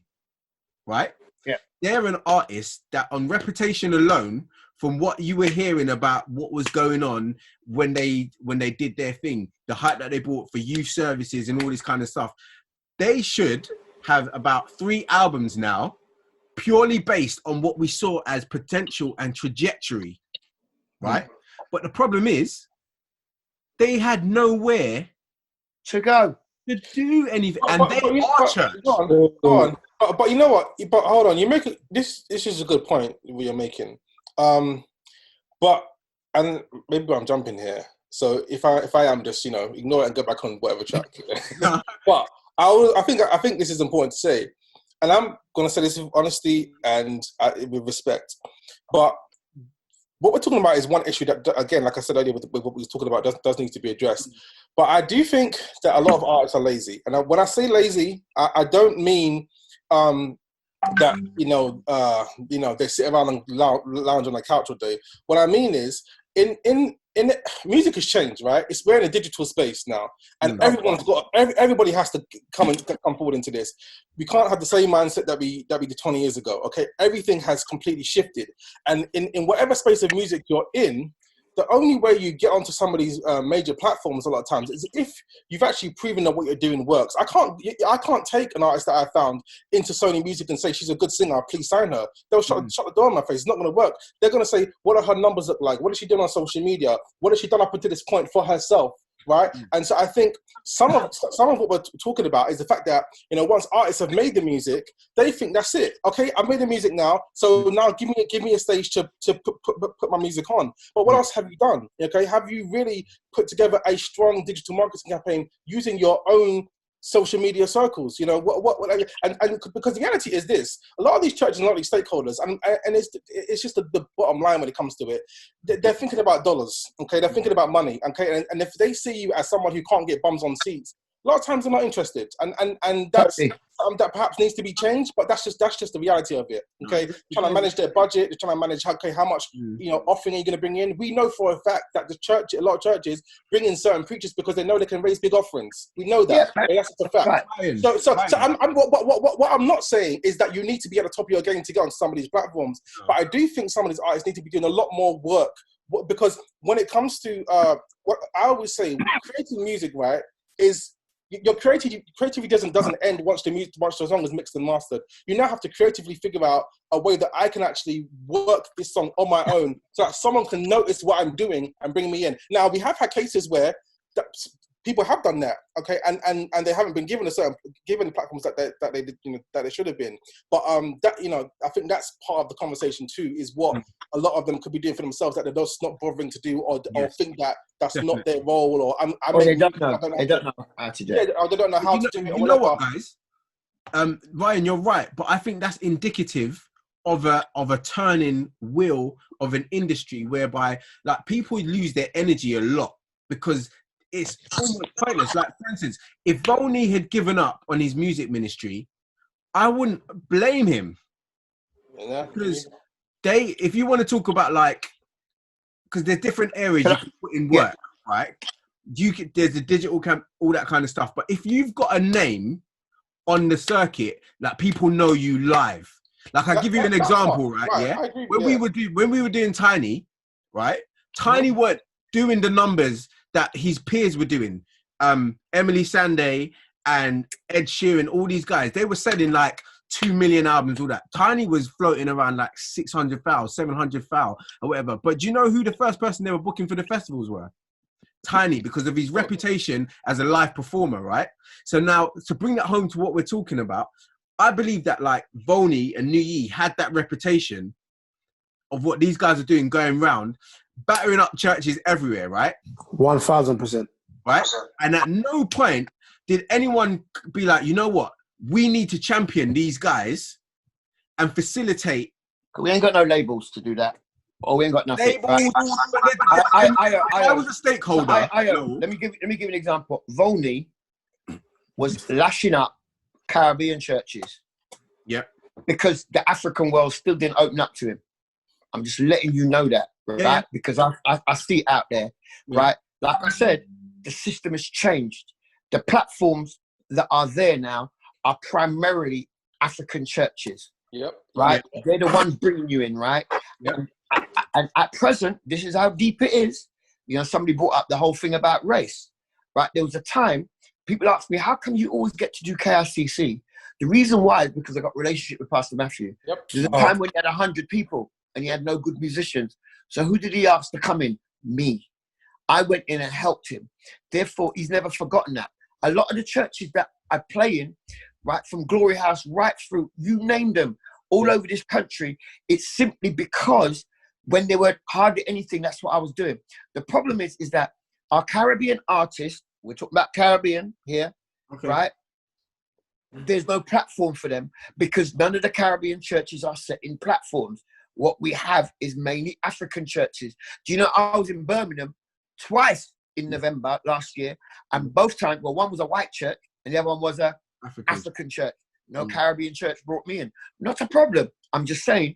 right? Yeah. They're an artist that on reputation alone, from what you were hearing about what was going on when they did their thing, the hype that they brought for youth services and all this kind of stuff, they should have about 3 albums now, purely based on what we saw as potential and trajectory, right? But the problem is, they had nowhere to go to do anything, and they are church. Go on. But you know what? But hold on, you make this. This is a good point you're making. But maybe I'm jumping here. So if I am, just ignore it and go back on whatever track. But I think this is important to say, and I'm gonna say this with honesty and with respect. But what we're talking about is one issue that, again, like I said earlier, with what we were talking about, does need to be addressed. But I do think that a lot of artists are lazy, and when I say lazy, I don't mean that they sit around and lounge on the couch all day. What I mean is, in music has changed, right? We're in a digital space now, and everybody has to come forward into this. We can't have the same mindset that we did 20 years ago. Okay, everything has completely shifted, and in whatever space of music you're in, the only way you get onto some of these major platforms a lot of times is if you've actually proven that what you're doing works. I can't take an artist that I found into Sony Music and say she's a good singer, please sign her. They'll shut the door in my face. It's not going to work. They're going to say, what are her numbers look like? What is she doing on social media? What has she done up until this point for herself? Right? And so I think some of what we're talking about is the fact that, you know, once artists have made the music, they think that's it. Okay, I've made the music now, so now give me a stage to put my music on. But what else have you done? Okay, have you really put together a strong digital marketing campaign using your own social media circles? You know, and because the reality is this: a lot of these churches and a lot of these stakeholders, and it's just the bottom line when it comes to it. They're thinking about dollars. Okay, they're thinking about money. Okay, and if they see you as someone who can't get bums on seats, a lot of times they're not interested, and that's something that perhaps needs to be changed. But that's just the reality of it. Okay, trying to manage their budget, they're trying to manage how much offering are you going to bring in. We know for a fact that a lot of churches bring in certain preachers because they know they can raise big offerings. We know that. Yeah, that's a fact. Right. So what I'm not saying is that you need to be at the top of your game to get onto some of these platforms. But I do think some of these artists need to be doing a lot more work, because when it comes to what I always say, creating music, right, is your creativity doesn't end once the song is mixed and mastered. You now have to creatively figure out a way that I can actually work this song on my own, so that someone can notice what I'm doing and bring me in. Now, we have had cases where people have done that, okay, and they haven't been given given platforms that they did, that they should have been. But I think that's part of the conversation too, is what a lot of them could be doing for themselves that they're just not bothering to do, or think that that's not their role, or they don't know how to do it. Or they don't know how to do it. You know what, guys? Ryan, you're right, but I think that's indicative of a turning wheel of an industry whereby like people lose their energy a lot because it's almost pointless. Like, for instance, if Volney had given up on his music ministry, I wouldn't blame him. Yeah. Because if you want to talk about because there's different areas you can put in work, right? There's the digital camp, all that kind of stuff. But if you've got a name on the circuit, like people know you live. Like I'll give you an example, right? Yeah. When we were doing Tiny, right? Tiny weren't doing the numbers that his peers were doing. Emily Sandé and Ed Sheeran, all these guys, they were selling like 2 million albums, all that. Tiny was floating around like 600,000, 700,000 or whatever. But do you know who the first person they were booking for the festivals were? Tiny, because of his reputation as a live performer, right? So now, to bring that home to what we're talking about, I believe that like Volney and Nuyi had that reputation of what these guys are doing, going round, battering up churches everywhere, right? 1000%. Right? And at no point did anyone be like, you know what? We need to champion these guys and facilitate. We ain't got no labels to do that. Or we ain't got nothing. I was a stakeholder. Let me give you an example. Volney was lashing up Caribbean churches. Yep. Because the African world still didn't open up to him. I'm just letting you know that, right? Yeah. Because I see it out there, right? Like I said, the system has changed. The platforms that are there now are primarily African churches. Yep. Right? Yep. They're the ones bringing you in, right? Yep. And at present, this is how deep it is. Somebody brought up the whole thing about race, right? There was a time people asked me, how come you always get to do KICC? The reason why is because I got a relationship with Pastor Matthew. Yep. There's a time when he had 100 people and he had no good musicians. So who did he ask to come in? Me. I went in and helped him. Therefore, he's never forgotten that. A lot of the churches that I play in, right, from Glory House right through, you name them, all over this country, it's simply because when there were hardly anything, that's what I was doing. The problem is that our Caribbean artists, we're talking about Caribbean here, right? There's no platform for them because none of the Caribbean churches are set in platforms. What we have is mainly African churches. Do you know, I was in Birmingham twice in November last year, and both times, well, one was a white church and the other one was a African church. No Caribbean church brought me in. Not a problem. I'm just saying,